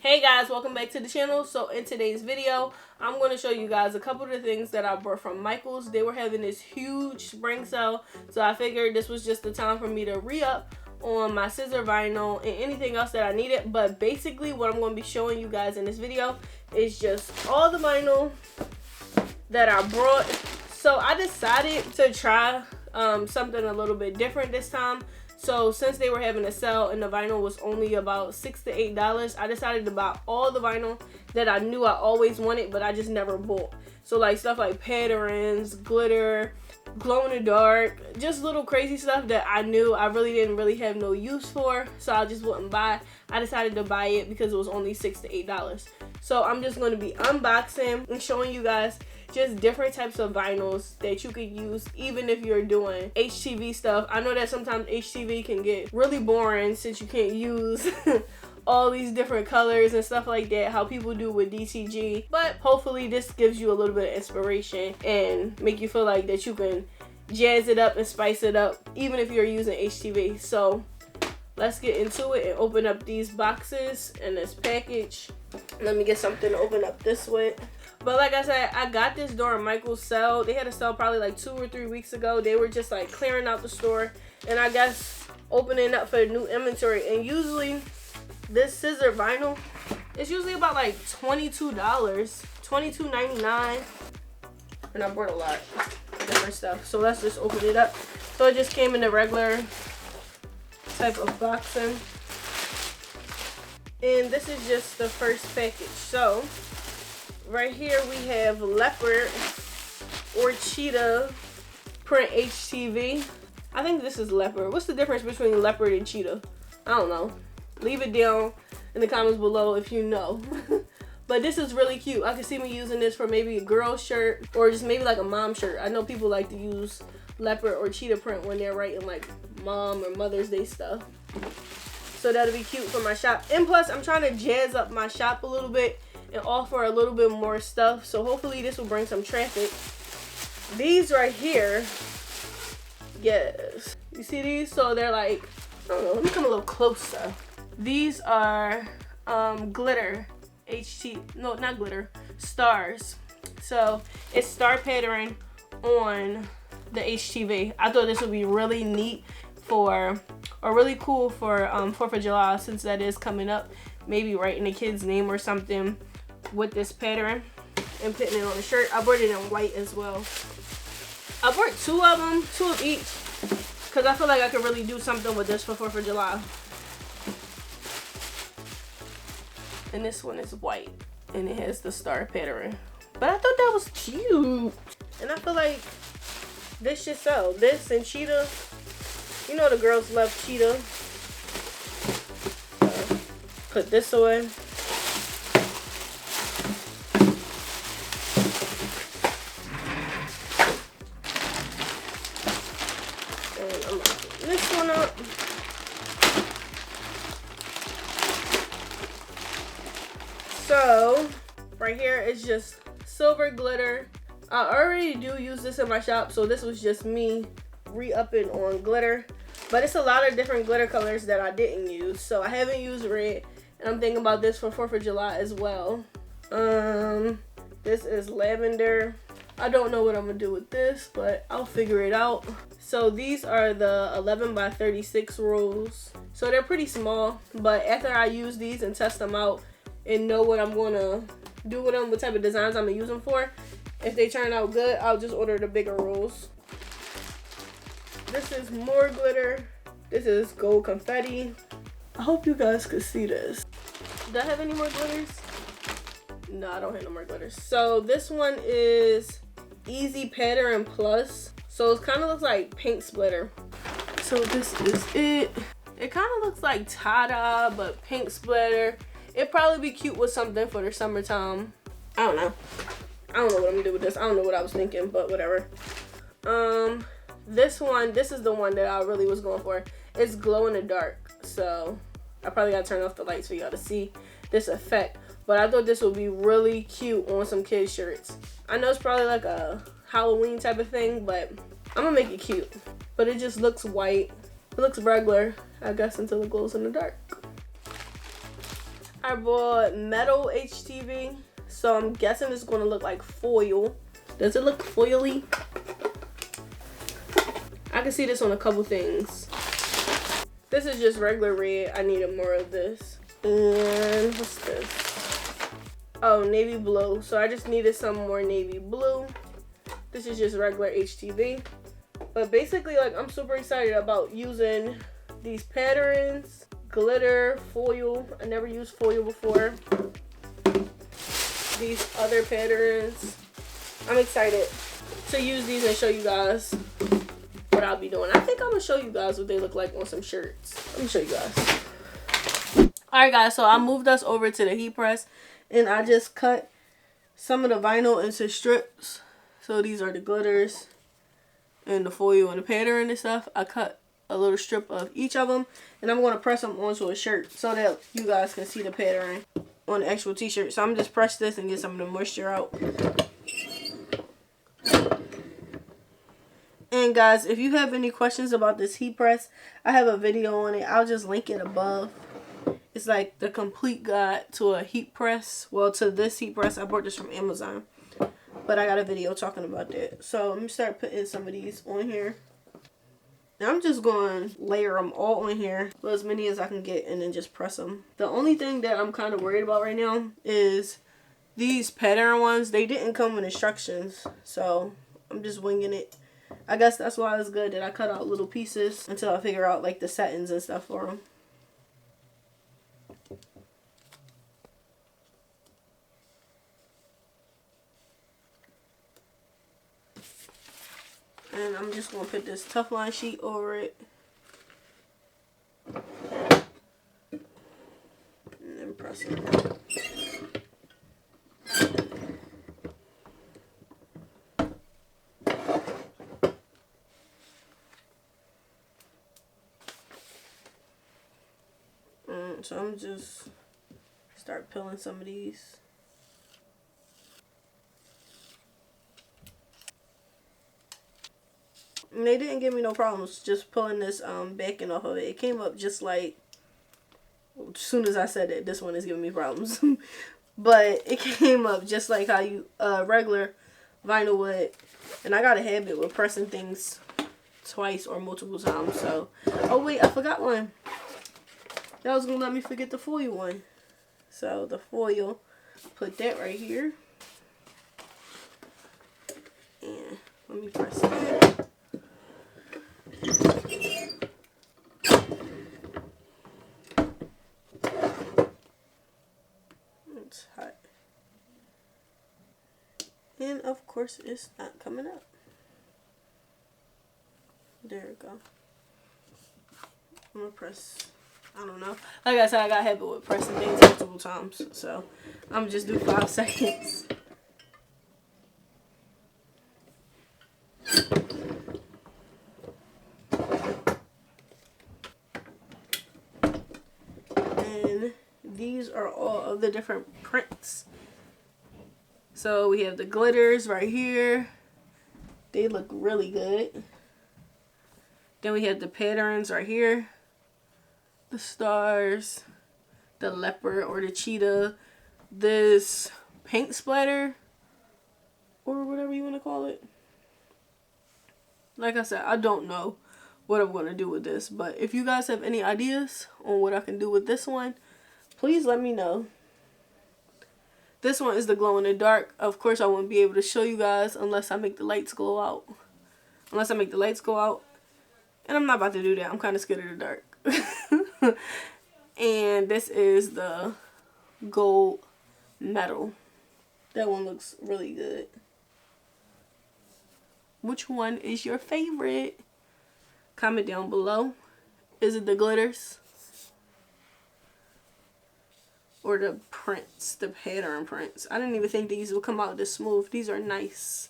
Hey guys, welcome back to the channel. So in today's video, I'm going to show you guys a couple of the things that I bought from Michael's. They were having this huge spring sale, so I figured this was just the time for me to re-up on my scissor vinyl and anything else that I needed. But basically what I'm going to be showing you guys in this video is just all the vinyl that I brought. So I decided to try something a little bit different this time. So since they were having a sale and the vinyl was only about $6 to $8, I decided to buy all the vinyl that I knew I always wanted, but I just never bought. So like stuff like patterns, glitter, glow in the dark, just little crazy stuff that I knew I didn't have no use for, so I just wouldn't buy. I decided to buy it because it was only $6 to $8. So I'm just going to be unboxing and showing you guys just different types of vinyls that you could use even if you're doing HTV stuff. I know that sometimes HTV can get really boring since you can't use all these different colors and stuff like that, how people do with DTG. But hopefully this gives you a little bit of inspiration and make you feel like that you can jazz it up and spice it up even if you're using HTV. So let's get into it and open up these boxes and this package. Let me get something to open up this with. But like I said, I got this during Michael's sale. They had a sale probably like 2 or 3 weeks ago. They were just like clearing out the store and I guess opening up for new inventory. And usually this scissor vinyl is usually about like $22, $22.99. And I bought a lot of different stuff. So let's just open it up. So it just came in the regular type of boxing. And this is just the first package. So right here we have Leopard or Cheetah print HTV. I think this is Leopard. What's the difference between Leopard and Cheetah? I don't know. Leave it down in the comments below if you know. But this is really cute. I can see me using this for maybe a girl shirt or just maybe like a mom shirt. I know people like to use Leopard or Cheetah print when they're writing like mom or Mother's Day stuff. So that'll be cute for my shop. And plus I'm trying to jazz up my shop a little bit and offer a little bit more stuff, so hopefully this will bring some traffic. These right here, yes, you see these? So they're like, I don't know, let me come a little closer. These are glitter no, not glitter, stars. So it's star pattern on the HTV. I thought this would be really neat for, or really cool for 4th of July, since that is coming up. Maybe writing a kid's name or something with this pattern and putting it on the shirt. I bought it in white as well. I bought 2 of them, 2 of each, because I feel like I could really do something with this for 4th of July. And this one is white and it has the star pattern. But I thought that was cute. And I feel like this should sell. This and Cheetah. You know the girls love Cheetah. Put this away. And I'm locking this one up. So right here is just silver glitter. I already do use this in my shop, so this was just me re-upping on glitter. But it's a lot of different glitter colors that I didn't use. So I haven't used red. And I'm thinking about this for 4th of July as well. This is lavender. I don't know what I'm gonna do with this, but I'll figure it out. So these are the 11 by 36 rolls. So they're pretty small, but after I use these and test them out and know what I'm gonna do with them, what type of designs I'm gonna use them for, if they turn out good, I'll just order the bigger rolls. This is more glitter. This is gold confetti. I hope you guys could see this. Do I have any more glitters? No, I don't have no more glitters. So this one is Easy Pattern Plus. So it kind of looks like paint splitter. So this is it. It kind of looks like tie-dye, but pink splatter. It'd probably be cute with something for the summertime. I don't know. I don't know what I'm gonna do with this. I don't know what I was thinking, but whatever. This is the one that I really was going for. It's glow in the dark. So I probably gotta turn off the lights for y'all to see this effect. But I thought this would be really cute on some kids shirts. I know it's probably like a Halloween type of thing, but I'm gonna make it cute. But it just looks white. It looks regular, I guess, until it glows in the dark. I bought metal HTV, so I'm guessing it's going to look like foil. Does it look foily? I can see this on a couple things. This is just regular red. I needed more of this. And what's this? Oh, navy blue. So I just needed some more navy blue. This is just regular HTV. But basically, like, I'm super excited about using these patterns, glitter, foil. I never used foil before. These other patterns. I'm excited to use these and show you guys what I'll be doing. I think I'm gonna show you guys what they look like on some shirts. Let me show you guys. Alright guys, so I moved us over to the heat press and I just cut some of the vinyl into strips. So these are the glitters and the foil and the pattern and stuff. I cut a little strip of each of them and I'm going to press them onto a shirt so that you guys can see the pattern on the actual t-shirt. So I'm just press this and get some of the moisture out. And guys, if you have any questions about this heat press, I have a video on it. I'll just link it above. It's like the complete guide to a heat press. Well, to this heat press, I bought this from Amazon. But I got a video talking about that. So let me start putting some of these on here. Now I'm just going to layer them all on here, well, as many as I can get, and then just press them. The only thing that I'm kind of worried about right now is these pattern ones. They didn't come with instructions, so I'm just winging it. I guess that's why it's good that I cut out little pieces until I figure out like the settings and stuff for them. And I'm just going to put this Teflon sheet over it. And then press it. So I'm just start peeling some of these. And they didn't give me no problems just pulling this backing off of it. It came up just like, as soon as I said it, this one is giving me problems. But it came up just like how you regular vinyl would. And I got a habit with pressing things twice or multiple times. So, oh wait, I forgot one. That was gonna let me forget the foil one. So the foil, put that right here. And let me press that. It's hot. And of course it's not coming up. There we go. I'm gonna press, I don't know. Like I said, I got habit with pressing things multiple times. So I'm gonna just do 5 seconds. And these are all of the different prints. So we have the glitters right here. They look really good. Then we have the patterns right here. The stars, the leopard or the cheetah, this paint splatter, or whatever you want to call it. Like I said, I don't know what I'm going to do with this, but if you guys have any ideas on what I can do with this one, please let me know. This one is the glow in the dark. Of course, I won't be able to show you guys unless I make the lights go out. Unless I make the lights go out. And I'm not about to do that. I'm kind of scared of the dark. And this is the gold metal. That one looks really good. Which one is your favorite? Comment down below. Is it the glitters? Or the prints, the pattern prints? I didn't even think these would come out this smooth. These are nice.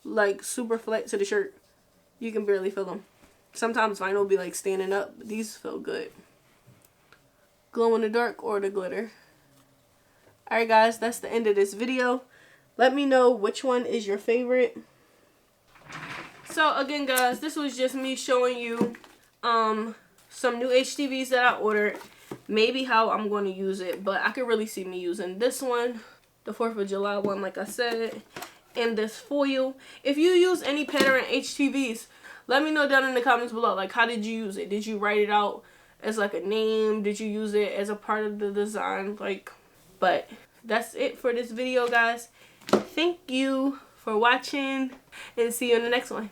Like super flat to the shirt. You can barely feel them. Sometimes vinyl will be like standing up, but these feel good. Glow in the dark or the glitter. Alright guys, that's the end of this video. Let me know which one is your favorite. So again guys, this was just me showing you some new HTVs that I ordered. maybe how I'm going to use it, but I could really see me using this one, the 4th of July one, like I said, and this foil. If you use any pattern HTVs, let me know down in the comments below. Like, how did you use it? Did you write it out as like a name? Did you use it as a part of the design? Like, but that's it for this video, guys. Thank you for watching, and see you in the next one.